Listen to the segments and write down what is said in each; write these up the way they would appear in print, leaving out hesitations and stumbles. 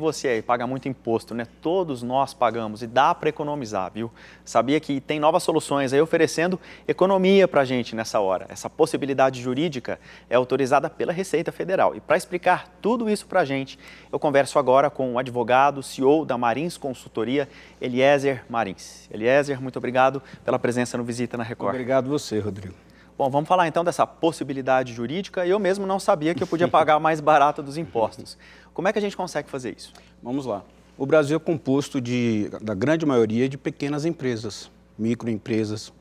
você aí paga muito imposto, né? Todos nós pagamos e dá para economizar, viu? Sabia que tem novas soluções aí oferecendo economia para a gente nessa hora. Essa possibilidade jurídica é autorizada pela Receita Federal. E para explicar tudo isso para a gente, eu converso agora com o advogado, CEO da Marins Consultoria, Eliezer Marins. Eliezer, muito obrigado pela presença no Visita na Record. Obrigado você, Rodrigo. Bom, vamos falar então dessa possibilidade jurídica. Eu mesmo não sabia que eu podia pagar mais barato dos impostos. Como é que a gente consegue fazer isso? Vamos lá. O Brasil é composto da grande maioria de pequenas empresas, microempresas.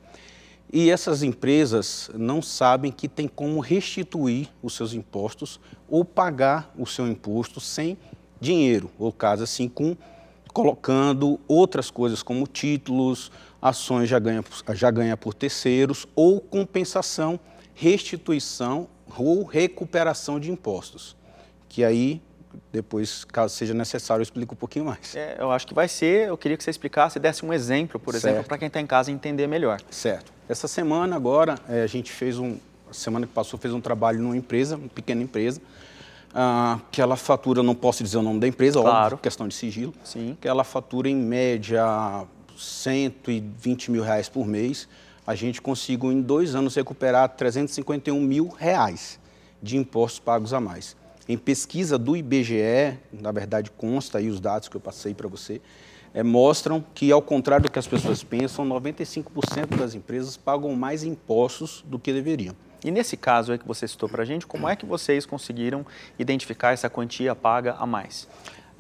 E essas empresas não sabem que tem como restituir os seus impostos ou pagar o seu imposto sem dinheiro, ou caso assim, colocando outras coisas como títulos, ações já ganha por terceiros ou compensação, restituição ou recuperação de impostos. Que aí, depois, caso seja necessário, eu explico um pouquinho mais. Eu acho que vai ser, eu queria que você explicasse, desse um exemplo, por exemplo, para quem está em casa entender melhor. Certo. Essa semana agora, a gente semana que passou, fez um trabalho numa empresa, uma pequena empresa, que ela fatura, não posso dizer o nome da empresa, claro. Óbvio, questão de sigilo, sim, que ela fatura em média 120 mil reais por mês. A gente conseguiu em 2 anos recuperar 351 mil reais de impostos pagos a mais. Em pesquisa do IBGE, na verdade consta aí os dados que eu passei para você, mostram que, ao contrário do que as pessoas pensam, 95% das empresas pagam mais impostos do que deveriam. E nesse caso aí que você citou para a gente, como é que vocês conseguiram identificar essa quantia paga a mais?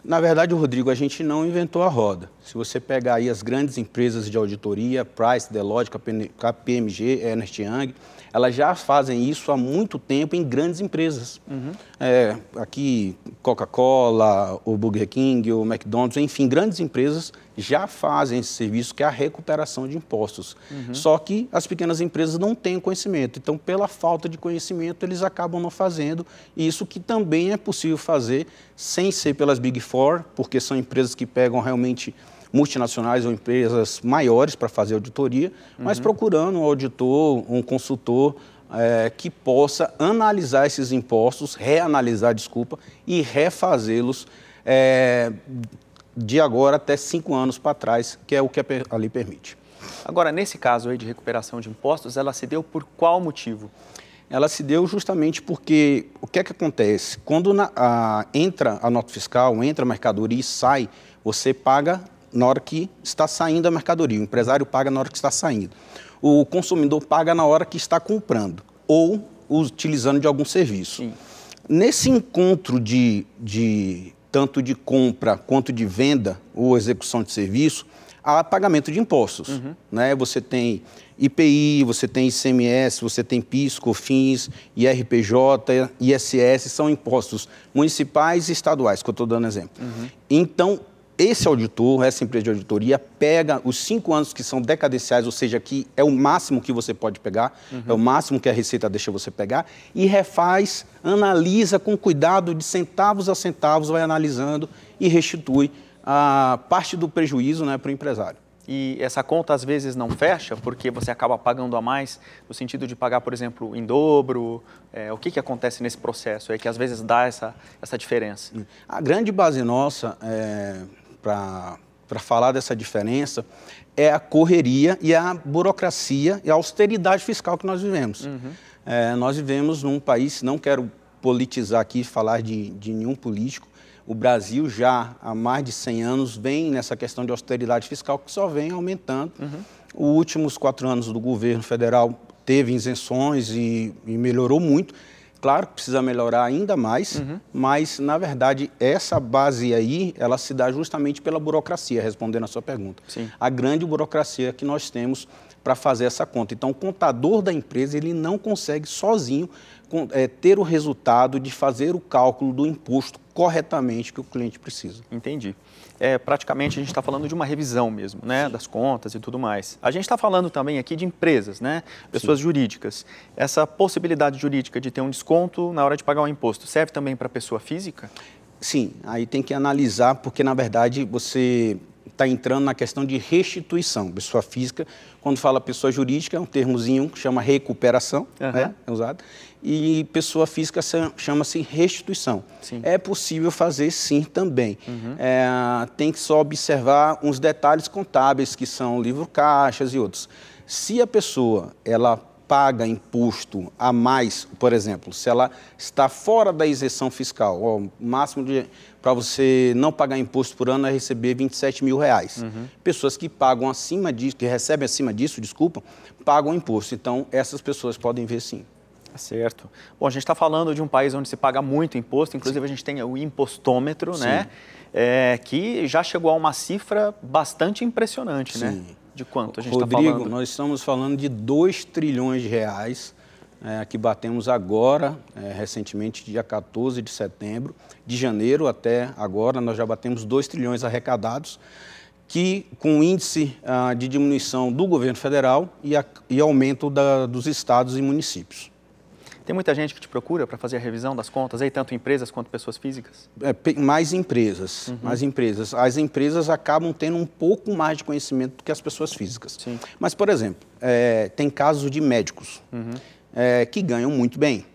Na verdade, Rodrigo, a gente não inventou a roda. Se você pegar aí as grandes empresas de auditoria, Price, Deloitte, KPMG, Ernst Young, elas já fazem isso há muito tempo em grandes empresas. Aqui, Coca-Cola, o Burger King, o McDonald's, enfim, grandes empresas já fazem esse serviço, que é a recuperação de impostos. Só que as pequenas empresas não têm conhecimento. Então, pela falta de conhecimento, eles acabam não fazendo. Isso que também é possível fazer sem ser pelas Big Four, porque são empresas que pegam realmente multinacionais ou empresas maiores para fazer auditoria, mas procurando um auditor, um consultor que possa analisar esses impostos, reanalisar, desculpa, e refazê-los de agora até 5 anos para trás, que é o que a lei permite. Agora, nesse caso aí de recuperação de impostos, ela se deu por qual motivo? Ela se deu justamente porque o que é que acontece? Quando entra a nota fiscal, entra a mercadoria e sai, você paga na hora que está saindo a mercadoria, o empresário paga na hora que está saindo. O consumidor paga na hora que está comprando ou utilizando de algum serviço. Sim. Nesse encontro tanto de compra quanto de venda ou execução de serviço, há pagamento de impostos. Né? Você tem IPI, você tem ICMS, você tem PIS, COFINS, IRPJ, ISS, são impostos municipais e estaduais, que eu estou dando exemplo. Então, esse auditor, essa empresa de auditoria, pega os 5 anos que são decadenciais, ou seja, que é o máximo que você pode pegar, é o máximo que a Receita deixa você pegar, e refaz, analisa com cuidado, de centavos a centavos, vai analisando e restitui a parte do prejuízo, né, para o empresário. E essa conta às vezes não fecha porque você acaba pagando a mais, no sentido de pagar, por exemplo, em dobro? O que acontece nesse processo aí que às vezes dá essa diferença? A grande base nossa, para falar dessa diferença, é a correria e a burocracia e a austeridade fiscal que nós vivemos. Nós vivemos num país, não quero politizar aqui, falar de nenhum político, o Brasil já há mais de 100 anos vem nessa questão de austeridade fiscal que só vem aumentando. Os últimos 4 anos do governo federal teve isenções e melhorou muito. Claro que precisa melhorar ainda mais, mas, na verdade, essa base aí, ela se dá justamente pela burocracia, respondendo a sua pergunta. Sim. A grande burocracia que nós temos para fazer essa conta. Então, o contador da empresa, ele não consegue sozinho ter o resultado de fazer o cálculo do imposto corretamente que o cliente precisa. Entendi. Praticamente a gente está falando de uma revisão mesmo, né, das contas e tudo mais. A gente está falando também aqui de empresas, né, pessoas jurídicas. Essa possibilidade jurídica de ter um desconto na hora de pagar o imposto serve também para pessoa física? Sim, aí tem que analisar, porque na verdade você está entrando na questão de restituição. Pessoa física, quando fala pessoa jurídica, é um termozinho que chama recuperação, né, é usado, e pessoa física chama-se restituição. Sim. É possível fazer sim também. Tem que só observar uns detalhes contábeis, que são livro-caixas e outros. Se a pessoa ela paga imposto a mais, por exemplo, se ela está fora da isenção fiscal, o máximo para você não pagar imposto por ano é receber R$27 mil. Pessoas que pagam acima disso, que recebem acima disso, desculpa, pagam imposto. Então, essas pessoas podem ver sim. Certo. Bom, a gente está falando de um país onde se paga muito imposto, inclusive a gente tem o impostômetro, né? Que já chegou a uma cifra bastante impressionante, né? De quanto a gente está falando? Rodrigo, nós estamos falando de R$2 trilhões, que batemos agora, recentemente, dia 14 de setembro. De janeiro até agora, nós já batemos R$2 trilhões arrecadados, que com índice de diminuição do governo federal e aumento dos estados e municípios. Tem muita gente que te procura para fazer a revisão das contas, aí, tanto empresas quanto pessoas físicas? Mais empresas, mais empresas. As empresas acabam tendo um pouco mais de conhecimento do que as pessoas físicas. Sim. Mas, por exemplo, tem casos de médicos que ganham muito bem.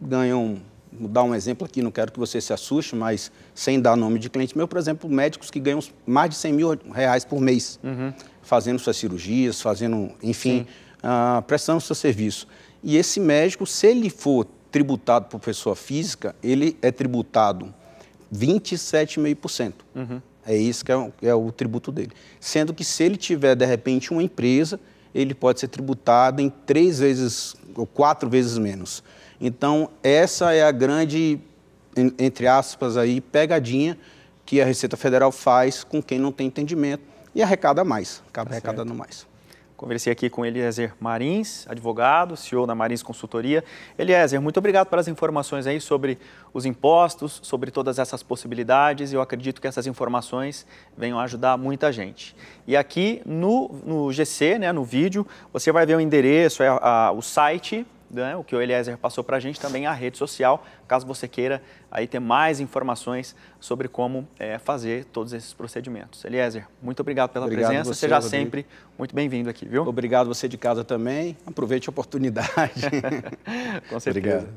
Vou dar um exemplo aqui, não quero que você se assuste, mas sem dar nome de cliente meu, por exemplo, médicos que ganham mais de R$100 mil por mês, fazendo suas cirurgias, enfim, prestando seu serviço. E esse médico, se ele for tributado por pessoa física, ele é tributado 27,5%. É isso que é o tributo dele. Sendo que se ele tiver, de repente, uma empresa, ele pode ser tributado em 3 vezes ou 4 vezes menos. Então, essa é a grande, entre aspas, aí, pegadinha que a Receita Federal faz com quem não tem entendimento e arrecada mais, acaba arrecadando mais. Conversei aqui com Eliezer Marins, advogado, CEO da Marins Consultoria. Eliezer, muito obrigado pelas informações aí sobre os impostos, sobre todas essas possibilidades. Eu acredito que essas informações venham ajudar muita gente. E aqui no GC, né, no vídeo, você vai ver o endereço, o site, né, o que o Eliezer passou para a gente, também a rede social, caso você queira aí ter mais informações sobre como fazer todos esses procedimentos. Eliezer, muito obrigado pela presença, seja sempre muito bem-vindo aqui, viu? Obrigado você de casa também, aproveite a oportunidade. Com certeza. Obrigado.